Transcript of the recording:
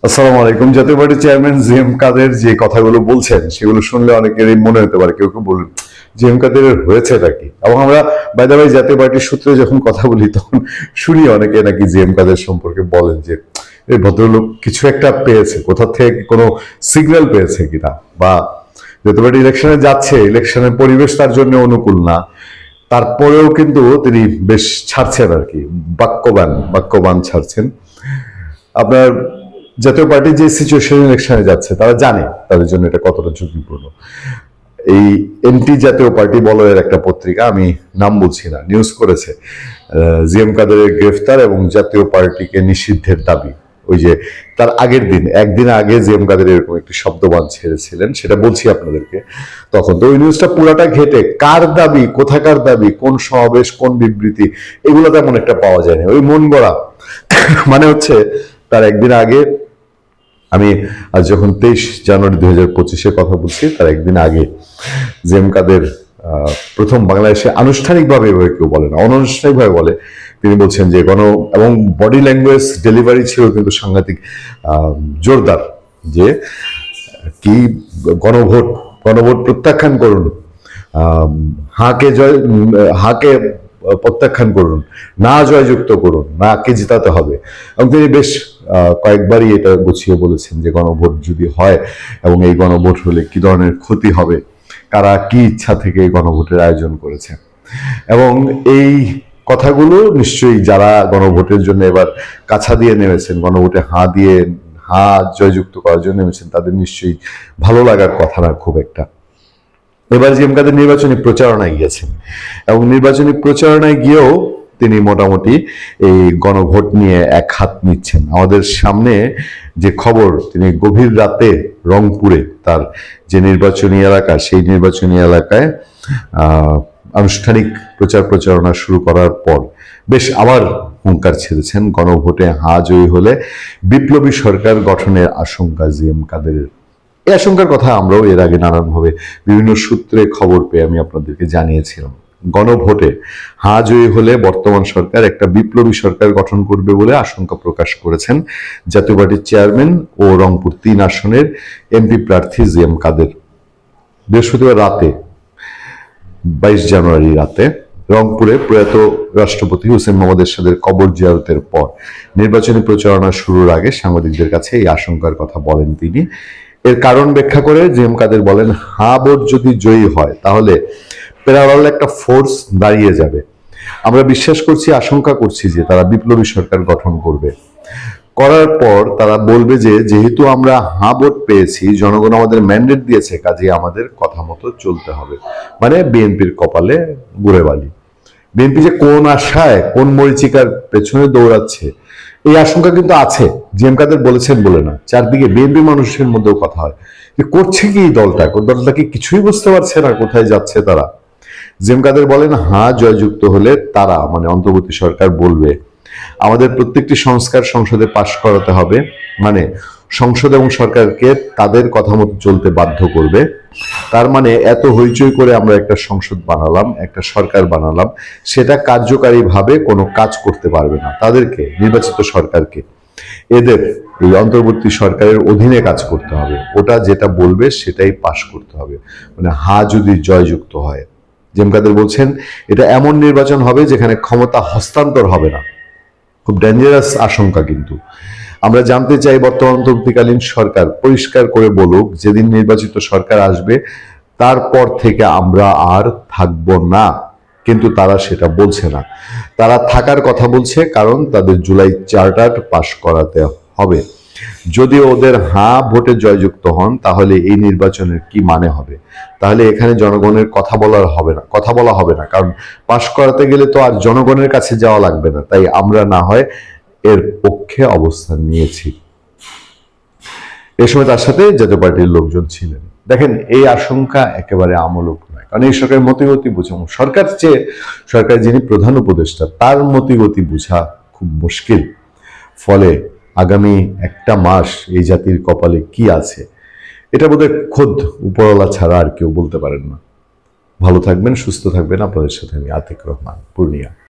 আসসালামু আলাইকুম। জাতীয় পার্টির চেয়ারম্যান জিএম কাদের যে কথাগুলো বলছেন সেগুলো শুনলে অনেকেরই মনে হতে পারে, কেউ কেউ বলুন জিএম কাদের হয়েছেটা কি। এবং আমরা বাই দ্য ওয়ে জাতীয় পার্টির সূত্রে যখন কথা বলি তখন শুনি অনেকে নাকি জিএম কাদের সম্পর্কে বলেন যে এই ভদ্রলোক কিছু একটা পেয়েছে, কোথা থেকে কোনো সিগন্যাল পেয়েছে কিনা, বা জাতীয় পার্টি ইলেকশনে যাচ্ছে, ইলেকশনের পরিবেশ তার জন্য অনুকূল না, তারপরেও কিন্তু তিনি বেশ ছাড়ছেন আর কি, বাক্যবান ছাড়ছেন। আপনার জাতীয় পার্টি যে সিচুয়েশন ইলেকশনে যাচ্ছে তারা জানে তাদের জন্য এটা কতটা ঝুঁকিপূর্ণ। এই এনটি জাতীয় পার্টি বলো এর একটা পত্রিকা, আমি নাম বলছি না, নিউজ করেছে জিএম কাদেরের গ্রেফতার এবং জাতীয় পার্টিকে নিষিদ্ধের দাবি। ওই যে তার আগের দিন, একদিন আগে জিএম কাদের এরকম একটি শব্দবান ছেড়েছিলেন, সেটা বলছি আপনাদেরকে। তখন তো ওই নিউজটা পুরাটা ঘেটে কার দাবি, কোথাকার দাবি, কোন সমাবেশ, কোন বিবৃতি, এগুলো তেমন একটা পাওয়া যায়নি। ওই মন গড়া মানে হচ্ছে তার একদিন আগে, আমি আজ যখন 23 জানুয়ারি 2025 কথা বলছি, তার একদিন আগে জিএম কাদের প্রথম বাংলাদেশে আনুষ্ঠানিকভাবে, কেউ বলে না, অনানুষ্ঠানিকভাবে বলে, তিনি বলছেন যে এবং বডি ল্যাঙ্গুয়েজ ডেলিভারি ছিল কিন্তু সাংঘাতিক জোরদার, যে কি গণভোট গণভোট প্রত্যাখ্যান করুন, হাকে প্রত্যাখ্যান করুন, না জয়যুক্ত করুন, না কে জিতাতে হবে। এবং তিনি বেশ কয়েকবারই এটা গুছিয়ে বলেছেন যে গণভোট যদি হয় এবং এই গণভোট হলে কি ধরনের ক্ষতি হবে, কারা কি ইচ্ছা থেকে এই গণভোটের আয়োজন করেছে। এবং এই কথাগুলো নিশ্চয়ই যারা গণভোটের জন্য এবার কাছা দিয়ে নেমেছেন, গণভোটে হা জয়যুক্ত করার জন্য নেমেছেন, তাদের নিশ্চয়ই ভালো লাগার কথা না খুব একটা। এবার জিএম কাদের নির্বাচনী প্রচারণায় গিয়েছেন এবং নির্বাচনী প্রচারণায় গিয়েও তিনি মোটামুটি এই গণভোট নিয়ে এক হাত নিচ্ছেন। আমাদের সামনে যে খবর, তিনি গভীর রাতে রংপুরে তার যে নির্বাচনী এলাকা, সেই নির্বাচনী এলাকায় আনুষ্ঠানিক প্রচারণা শুরু করার পর বেশ আবার হুঙ্কার ছেড়েছেন, গণভোটে হা জয়ী হলে বিপ্লবী সরকার গঠনের আশঙ্কা জিএম কাদেরের। এই আশঙ্কার কথা আমরাও এর আগে নানানভাবে বিভিন্ন সূত্রে খবর পেয়ে আমি আপনাদেরকে জানিয়েছিলাম। গণভোটে হা জয়ী হলে বর্তমান সরকার একটা বিপ্লবী সরকার গঠন করবে বলে আশঙ্কা প্রকাশ করেছেন জাতীয় পার্টির চেয়ারম্যান ও রংপুর 3 আসনের এমপি প্রার্থী জিএম কাদের। বৃহস্পতিবার রাতে, 22 জানুয়ারি রাতে রংপুরে প্রয়াত রাষ্ট্রপতি হোসেন মোহাম্মদ এরশাদের কবর জিয়ারতের পর নির্বাচনী প্রচারণা শুরুর আগে সাংবাদিকদের কাছে এই আশঙ্কার কথা বলেন তিনি। এর কারণ ব্যাখ্যা করে জিএম কাদের বলেন, হা ভোট যদি জয়ী হয় তাহলে প্যারালাল একটা ফোর্স দাঁড়িয়ে যাবে। আমরা বিশ্বাস করছি, আশঙ্কা করছি যে তারা বিপ্লবী সরকার গঠন করবে, করার পর তারা বলবে যে যেহেতু আমরা হা ভোট পেয়েছি, জনগণ আমাদের ম্যান্ডেট দিয়েছে, কাজে আমাদের কথা মতো চলতে হবে। মানে বিএনপির কপালে গুড়ে বালি। বিএনপি যে কোন আশায়, কোন মরিচিকার পেছনে দৌড়াচ্ছে, এই আশঙ্কা কিন্তু আছে। জিএম কাদের বলেছেন বলে না, চারদিকে বিএনপি মানুষের মধ্যেও কথা হয় যে করছে কি দলটা কি কিছুই বুঝতে পারছে না কোথায় যাচ্ছে তারা। জিএম কাদের বলেন, হা জয়যুক্ত হলে তারা, মানে অন্তর্বর্তী সরকার, বলবে আমাদের প্রত্যেকটি সংস্কার সংসদে পাশ করাতে হবে, মানে সংসদ এবং সরকারকে তাদের কথা মতো চলতে বাধ্য করবে। তার মানে এত হইচই করে আমরা একটা সংসদ বানালাম, একটা সরকার বানালাম, সেটা কার্যকারীভাবে কোনো কাজ করতে পারবে না। তাদেরকে, নির্বাচিত সরকারকে, এদের এই অন্তর্বর্তী সরকারের অধীনে কাজ করতে হবে, ওটা যেটা বলবে সেটাই পাশ করতে হবে। মানে হা যদি জয়যুক্ত হয়, জিএম কাদের বলছেন এটা এমন নির্বাচন হবে যেখানে ক্ষমতা হস্তান্তর হবে না। খুব ডেঞ্জারাস আশঙ্কা। কিন্তু আমরা জানতে চাই, বর্তমান অন্তর্বর্তীকালীন সরকার পরিষ্কার করে বলুক, যেদিন নির্বাচিত সরকার আসবে তারপর থেকে আমরা আর থাকব না। কিন্তু তারা সেটা বলছে না। তারা থাকার কথা বলছে কারণ তাদের জুলাই চার্টার পাশ করাতে হবে। যদি ওদের হা ভোটে জয়যুক্ত হন তাহলে এই নির্বাচনের কি মানে হবে? তাহলে এখানে জনগণের কথা বলা হবে না, কারণ পাশ করাতে গেলে তো আর জনগণের কাছে যাওয়া লাগবে না। তাই আমরা না হয় এর পক্ষে অবস্থান নিয়েছি। এ সময় তার সাথে জাতীয় পার্টির লোকজন ছিলেন। দেখেন, এই আশঙ্কা একেবারে আমূলক নয়, কারণ এই সরকারের মতিগতি বুঝা, সরকার যিনি প্রধান উপদেষ্টা, তার মতিগতি বুঝা খুব মুশকিল। ফলে আগামী একটা মাস এই জাতির কপালে কি আছে, এটা বোধহয় খোদ উপরওয়ালা ছাড়া আর কেউ বলতে পারেন না। ভালো থাকবেন, সুস্থ থাকবেন। আপনাদের সাথে আমি আতিক রহমান, পূর্ণিয়া।